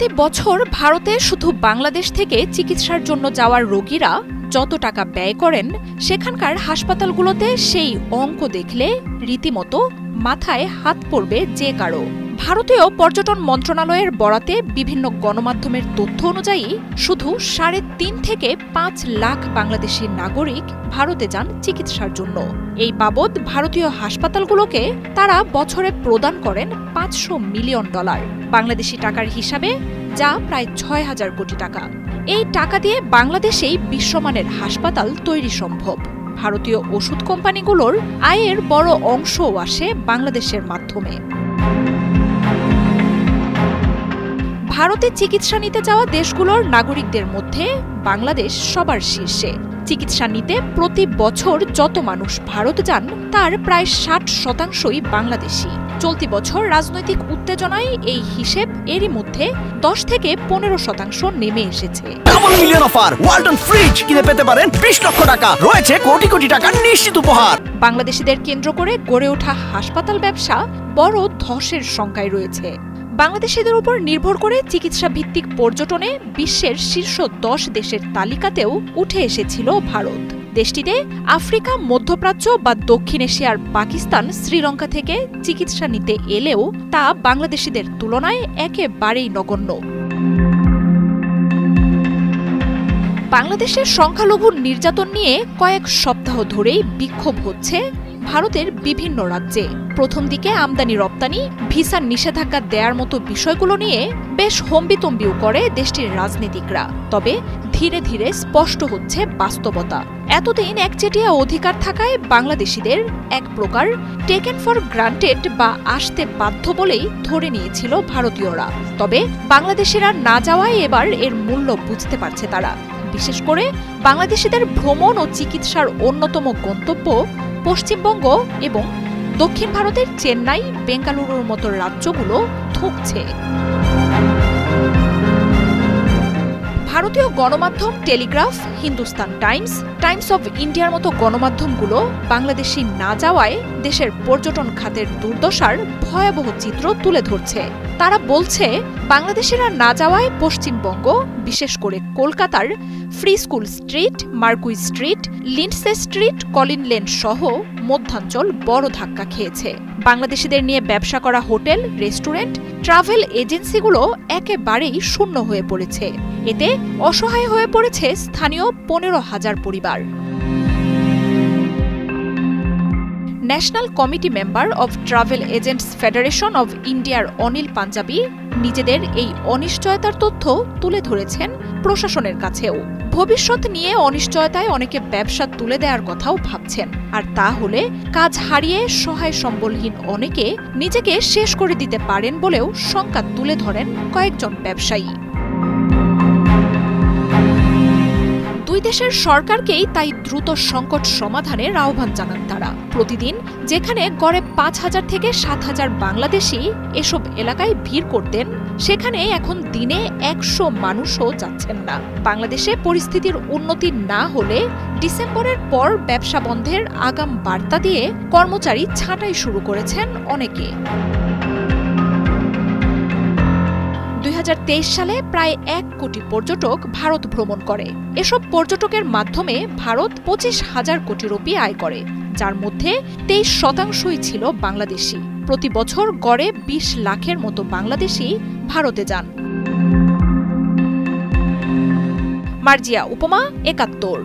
প্রতি বছর ভারতে শুধু বাংলাদেশ থেকে চিকিৎসার জন্য যাওয়ার রোগীরা যত টাকা ব্যয় করেন, সেখানকার হাসপাতালগুলোতে সেই অঙ্ক দেখলে রীতিমতো মাথায় হাত পড়বে যে কারো। ভারতীয় পর্যটন মন্ত্রণালয়ের বরাতে বিভিন্ন গণমাধ্যমের তথ্য অনুযায়ী শুধু ৩.৫ থেকে ৫ লাখ বাংলাদেশি নাগরিক ভারতে যান চিকিৎসার জন্য। এই বাবদ ভারতীয় হাসপাতালগুলোকে তারা বছরে প্রদান করেন $৫০০ মিলিয়ন, বাংলাদেশি টাকার হিসাবে যা প্রায় ৬,০০০ কোটি টাকা। এই টাকা দিয়ে বাংলাদেশেই বিশ্বমানের হাসপাতাল তৈরি সম্ভব। ভারতীয় ওষুধ কোম্পানিগুলোর আয়ের বড় অংশও আসে বাংলাদেশের মাধ্যমে। ভারতে চিকিৎসা নিতে যাওয়া দেশগুলোর নাগরিকদের মধ্যে বাংলাদেশ সবার শীর্ষে। চিকিৎসা নিতে প্রতি বছর যত মানুষ ভারত যান তার প্রায় ৬০% বাংলাদেশি। চলতি বছর রাজনৈতিক উত্তেজনায় এই হিসেব এরই মধ্যে ১০ থেকে ১৫% নেমে এসেছে। Double million offer, Walton fridge কিনে পেতে পারেন ২০ লক্ষ টাকা, রয়েছে কোটি কোটি টাকার নিশ্চিত উপহার। বাংলাদেশিদের কেন্দ্র করে গড়ে ওঠা হাসপাতাল ব্যবসা বড় ধসের শঙ্কায় রয়েছে। বাংলাদেশিদের উপর নির্ভর করে চিকিৎসা ভিত্তিক পর্যটনে বিশ্বের শীর্ষ ১০ দেশের তালিকাতেও উঠে এসেছিল ভারত। দেশটিতে আফ্রিকা, মধ্যপ্রাচ্য বা দক্ষিণ এশিয়ার পাকিস্তান, শ্রীলঙ্কা থেকে চিকিৎসা নিতে এলেও তা বাংলাদেশিদের তুলনায় একেবারেই নগণ্য। বাংলাদেশের সংখ্যালঘু নির্যাতন নিয়ে কয়েক সপ্তাহ ধরেই বিক্ষোভ হচ্ছে ভারতের বিভিন্ন রাজ্যে। প্রথম দিকে আমদানি রপ্তানি, ভিসার নিষেধাজ্ঞা দেওয়ার মতো বিষয়গুলো নিয়ে বেশ হম্বিতম্বিও করে দেশটির রাজনীতিকরা। তবে ধীরে ধীরে স্পষ্ট হচ্ছে বাস্তবতা। এতদিন একচেটিয়া অধিকার থাকায় বাংলাদেশিদের এক প্রকার টেকেন ফর গ্রান্টেড বা আসতে বাধ্য বলেই ধরে নিয়েছিল ভারতীয়রা। তবে বাংলাদেশিরা না যাওয়ায় এবার এর মূল্য বুঝতে পারছে তারা। বিশেষ করে বাংলাদেশিদের ভ্রমণ ও চিকিৎসার অন্যতম গন্তব্য পশ্চিমবঙ্গ এবং দক্ষিণ ভারতের চেন্নাই, বেঙ্গালুরুর মতো রাজ্যগুলো ধুঁকছে। ভারতীয় গণমাধ্যম Telegraph, Hindustan Times, Times of ইন্ডিয়ার মতো গণমাধ্যমগুলো বাংলাদেশি না যাওয়ায় দেশের পর্যটন খাতের দুর্দশার ভয়াবহ চিত্র তুলে ধরছে। তারা বলছে, বাংলাদেশিরা না যাওয়ায় পশ্চিমবঙ্গ, বিশেষ করে কলকাতার Free School Street, Marquis Street, Lindsay Street, Collin Lane সহ মধ্যাঞ্চল বড় ধাক্কা খেয়েছে। বাংলাদেশিদের নিয়ে ব্যবসা করা হোটেল, রেস্টুরেন্ট, ট্রাভেল এজেন্সিগুলো একেবারেই শূন্য হয়ে পড়েছে। এতে অসহায় হয়ে পড়েছে স্থানীয় ১৫,০০০ পরিবার। National committee member of travel agents federation of ইন্ডিয়ার অনিল পাঞ্জাবি নিজেদের এই অনিশ্চয়তার তথ্য তুলে ধরেছেন প্রশাসনের কাছেও। ভবিষ্যৎ নিয়ে অনিশ্চয়তায় অনেকে ব্যবসা তুলে দেওয়ার কথাও ভাবছেন। আর তা হলে কাজ হারিয়ে সহায় সম্বলহীন অনেকে নিজেকে শেষ করে দিতে পারেন বলেও শঙ্কা তুলে ধরেন কয়েকজন ব্যবসায়ী। দুই দেশের সরকারকেই তাই দ্রুত সংকট সমাধানের আহ্বান জানান তারা। প্রতিদিন যেখানে গড়ে ৫,০০০ থেকে ৭,০০০ বাংলাদেশি এসব এলাকায় ভিড় করতেন, সেখানে এখন দিনে ১০০ মানুষও যাচ্ছেন না। বাংলাদেশে পরিস্থিতির উন্নতি না হলে ডিসেম্বরের পর ব্যবসা বন্ধের আগাম বার্তা দিয়ে কর্মচারী ছাঁটাই শুরু করেছেন অনেকে। ২০২৩ সালে প্রায় ১ কোটি পর্যটক ভারত ভ্রমণ করে। এসব পর্যটকের মাধ্যমে ভারত ২৫,০০০ কোটি রুপি আয় করে, যার মধ্যে ২৩% ছিল বাংলাদেশি। প্রতি বছর গড়ে ২০ লাখের মতো বাংলাদেশি ভারতে যান। মার্জিয়া উপমা, ৭১।